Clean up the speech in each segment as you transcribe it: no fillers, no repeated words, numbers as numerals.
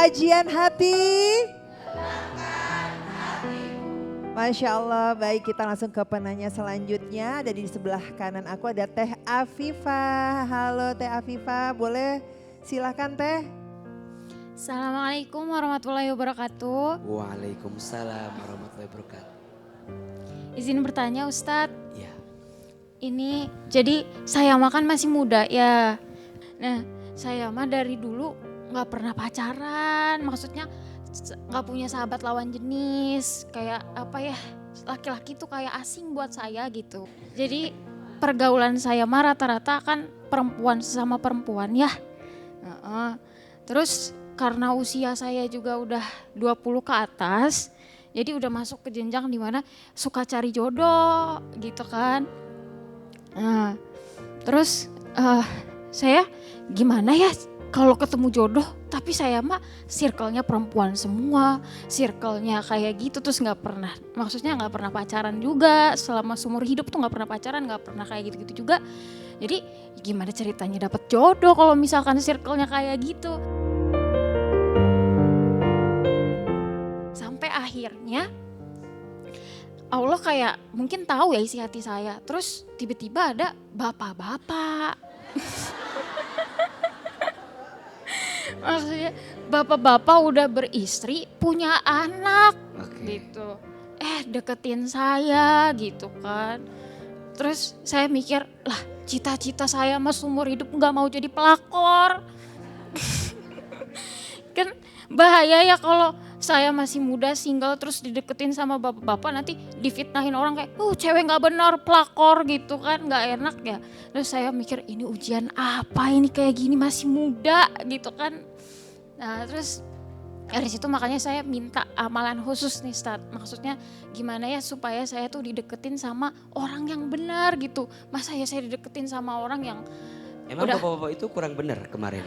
kajian hati. Masya Allah, baik kita langsung ke penanya selanjutnya. Ada di sebelah kanan aku ada Teh Afifah. Halo Teh Afifah, boleh silakan Teh. Assalamualaikum warahmatullahi wabarakatuh. Waalaikumsalam warahmatullahi wabarakatuh. Izin bertanya Ustadz. Ya. Ini jadi saya mah kan masih muda ya. Nah saya mah dari dulu gak pernah pacaran. Maksudnya gak punya sahabat lawan jenis. Kayak apa ya, laki-laki tuh kayak asing buat saya gitu. Jadi pergaulan saya mah rata-rata kan perempuan sesama perempuan ya. Terus karena usia saya juga udah 20 ke atas, jadi udah masuk ke jenjang dimana suka cari jodoh gitu kan. Nah, terus saya gimana ya kalau ketemu jodoh, tapi saya mah circle-nya perempuan semua, circle-nya kayak gitu terus maksudnya nggak pernah pacaran juga selama seumur hidup tuh nggak pernah pacaran, nggak pernah kayak gitu-gitu juga. Jadi gimana ceritanya dapet jodoh kalau misalkan circle-nya kayak gitu? Sampai akhirnya Allah kayak mungkin tahu ya isi hati saya. Terus tiba-tiba ada bapak-bapak. Maksudnya bapak-bapak udah beristri, punya anak gitu. Deketin saya gitu kan. Terus saya mikir, lah cita-cita saya mah seumur hidup gak mau jadi pelakor. Kan bahaya ya kalau saya masih muda single terus dideketin sama bapak-bapak, nanti difitnahin orang kayak cewek gak benar pelakor gitu kan, gak enak ya. Terus saya mikir ini ujian apa ini kayak gini masih muda gitu kan. Nah terus dari situ makanya saya minta amalan khusus nih Ustaz. Maksudnya gimana ya supaya saya tuh dideketin sama orang yang benar gitu. Masa ya saya dideketin sama orang yang Emang bapak-bapak itu kurang benar kemarin?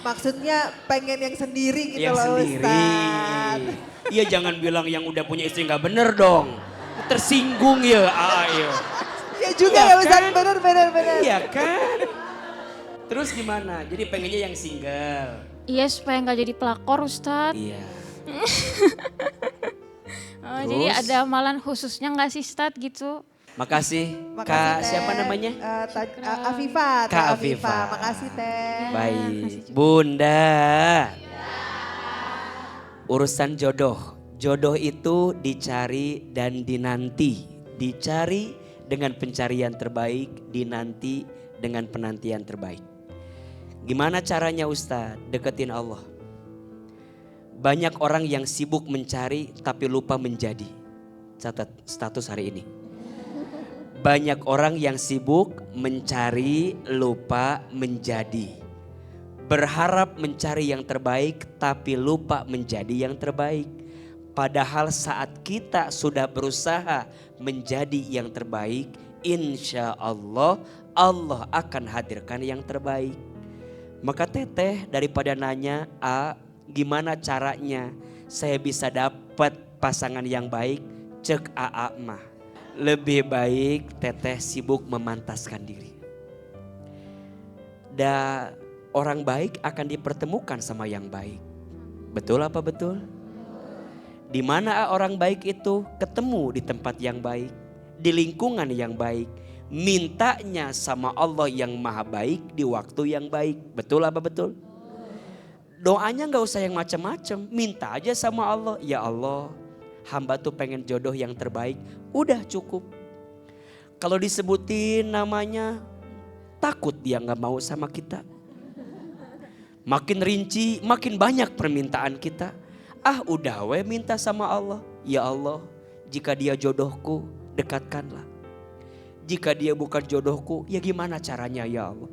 Maksudnya pengen yang sendiri gitu yang loh sendiri. Ustaz. Iya jangan bilang yang udah punya istri gak bener dong. Tersinggung ya. Ayo. Ya juga ya Ustaz, benar. Iya kan. Terus gimana? Jadi pengennya yang single. Iya supaya gak jadi pelakor Ustaz. Iya. Jadi ada amalan khususnya gak sih Ustaz gitu? Makasih Makasih Kak, Teh. siapa namanya? Afifah. Kak Teh Afifah. Makasih Teh. Baik. Bunda. Urusan jodoh. Jodoh itu dicari dan dinanti. Dicari dengan pencarian terbaik, dinanti dengan penantian terbaik. Gimana caranya Ustadz? Deketin Allah. Banyak orang yang sibuk mencari tapi lupa menjadi. Catat status hari ini. Banyak orang yang sibuk mencari lupa menjadi. Berharap mencari yang terbaik tapi lupa menjadi yang terbaik. Padahal saat kita sudah berusaha menjadi yang terbaik, insya Allah Allah akan hadirkan yang terbaik. Maka teteh daripada nanya, gimana caranya saya bisa dapat pasangan yang baik, cek AA mah. Lebih baik teteh sibuk memantaskan diri. Dan orang baik akan dipertemukan sama yang baik. Betul apa betul? Di mana orang baik itu ketemu di tempat yang baik, di lingkungan yang baik, mintanya sama Allah yang maha baik di waktu yang baik. Betul apa betul? Doanya gak usah yang macam-macam, minta aja sama Allah. Ya Allah, hamba tuh pengen jodoh yang terbaik, udah cukup. Kalau disebutin namanya, takut dia gak mau sama kita. Makin rinci, makin banyak permintaan kita. Udah we minta sama Allah. Ya Allah, jika dia jodohku, dekatkanlah. Jika dia bukan jodohku, ya gimana caranya ya Allah?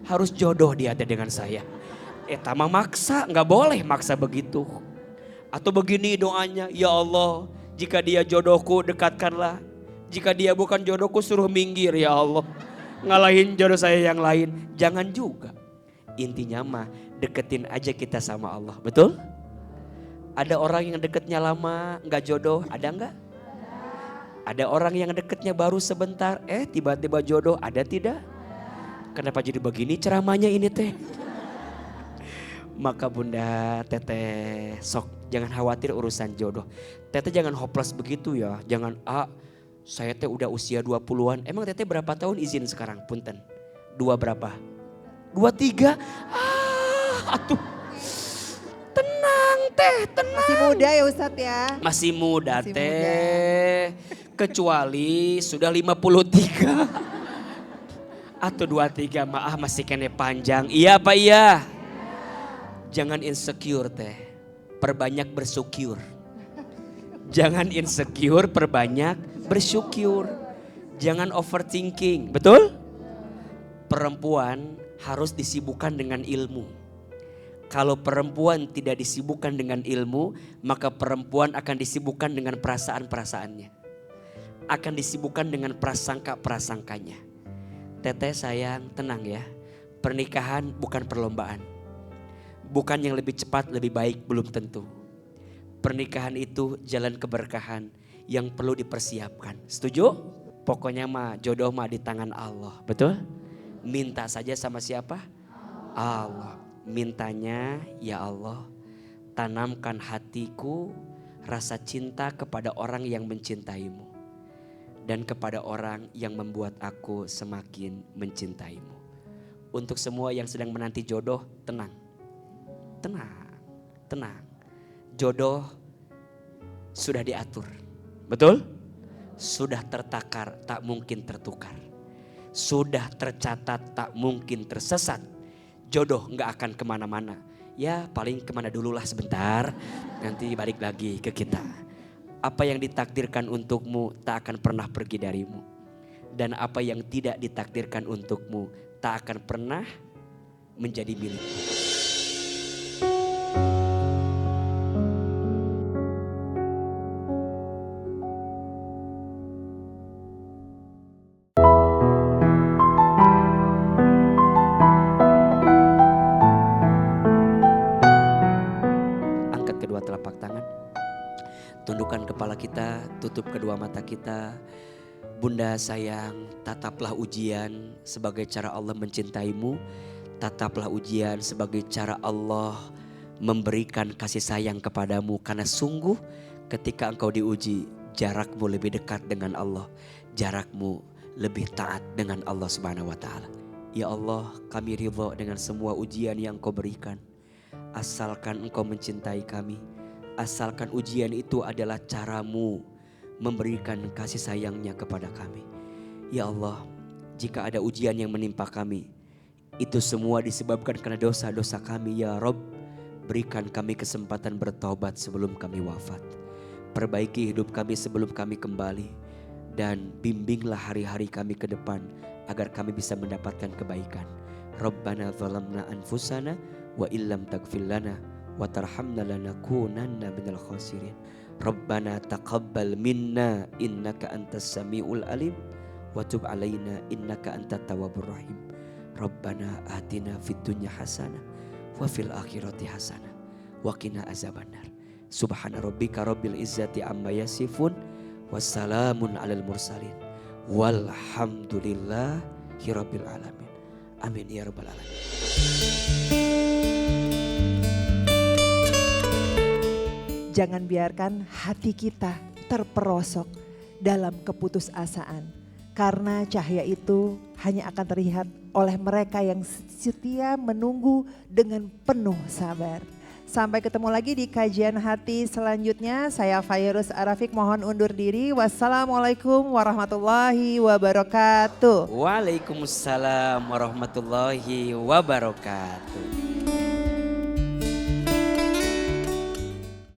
Harus jodoh dia ada dengan saya. Tama maksa, gak boleh maksa begitu. Atau begini doanya, ya Allah, jika dia jodohku dekatkanlah. Jika dia bukan jodohku suruh minggir ya Allah. Ngalahin jodoh saya yang lain. Jangan juga. Intinya mah deketin aja kita sama Allah, betul? Ada orang yang deketnya lama gak jodoh, ada gak? Ada orang yang deketnya baru sebentar, tiba-tiba jodoh, ada tidak? Kenapa jadi begini ceramahnya ini teh? Maka Bunda Teteh sok jangan khawatir urusan jodoh. Teteh jangan hopeless begitu ya. Jangan saya teh udah usia 20-an. Emang Teteh berapa tahun izin sekarang? Punten. 2 berapa? 23. Aduh. Tenang Teh, tenang. Masih muda ya Ustadz ya. Masih muda Masih Teh. Kecuali sudah 53. Atau 23 maaf masih kene panjang. Iya apa iya? Jangan insecure Teh. Perbanyak bersyukur. Jangan insecure, perbanyak bersyukur. Jangan overthinking. Betul? Perempuan harus disibukkan dengan ilmu. Kalau perempuan tidak disibukkan dengan ilmu, maka perempuan akan disibukkan dengan perasaan-perasaannya. Akan disibukkan dengan prasangka-prasangkanya. Teteh sayang, tenang ya. Pernikahan bukan perlombaan. Bukan yang lebih cepat, lebih baik, belum tentu. Pernikahan itu jalan keberkahan yang perlu dipersiapkan. Setuju? Pokoknya mah jodoh mah di tangan Allah. Betul? Minta saja sama siapa? Allah. Mintanya, ya Allah, tanamkan hatiku rasa cinta kepada orang yang mencintaimu. Dan kepada orang yang membuat aku semakin mencintaimu. Untuk semua yang sedang menanti jodoh, tenang. Tenang, tenang. Jodoh sudah diatur. Betul? Sudah tertakar, tak mungkin tertukar. Sudah tercatat, tak mungkin tersesat. Jodoh gak akan kemana-mana. Ya paling kemana dulu lah sebentar. Nanti balik lagi ke kita. Apa yang ditakdirkan untukmu tak akan pernah pergi darimu. Dan apa yang tidak ditakdirkan untukmu tak akan pernah menjadi milikmu. Angkat kedua telapak tangan. Tundukkan kepala kita, tutup kedua mata kita. Bunda sayang, tataplah ujian sebagai cara Allah mencintaimu. Tataplah ujian sebagai cara Allah memberikan kasih sayang kepadamu. Karena sungguh ketika engkau diuji, jarakmu lebih dekat dengan Allah. Jarakmu lebih taat dengan Allah Subhanahu wa Ta'ala. Ya Allah, kami ridha dengan semua ujian yang engkau berikan. Asalkan engkau mencintai kami. Asalkan ujian itu adalah caramu memberikan kasih sayangnya kepada kami. Ya Allah, jika ada ujian yang menimpa kami, itu semua disebabkan karena dosa-dosa kami. Ya Rob, berikan kami kesempatan bertobat sebelum kami wafat. Perbaiki hidup kami sebelum kami kembali. Dan bimbinglah hari-hari kami ke depan agar kami bisa mendapatkan kebaikan. Rabbana zalamna anfusana wa illam taghfir lana wa tarhamna lanakunanna minal khasirin. Rabbana taqabbal minna innaka antas samiul alim wa tub alaina innaka antat tawwabur rahim. Rabbana atina fid dunya hasanah wa fil akhirati hasanah wa qina azabannar. Subhana rabbika rabbil izzati amma yasifun wassalamun alal mursalin walhamdulillahi rabbil alamin. Amin ya rabbal alamin. Jangan biarkan hati kita terperosok dalam keputusasaan. Karena cahaya itu hanya akan terlihat oleh mereka yang setia menunggu dengan penuh sabar. Sampai ketemu lagi di kajian hati selanjutnya. Saya Fairuz Arafik mohon undur diri. Wassalamualaikum warahmatullahi wabarakatuh. Waalaikumsalam warahmatullahi wabarakatuh.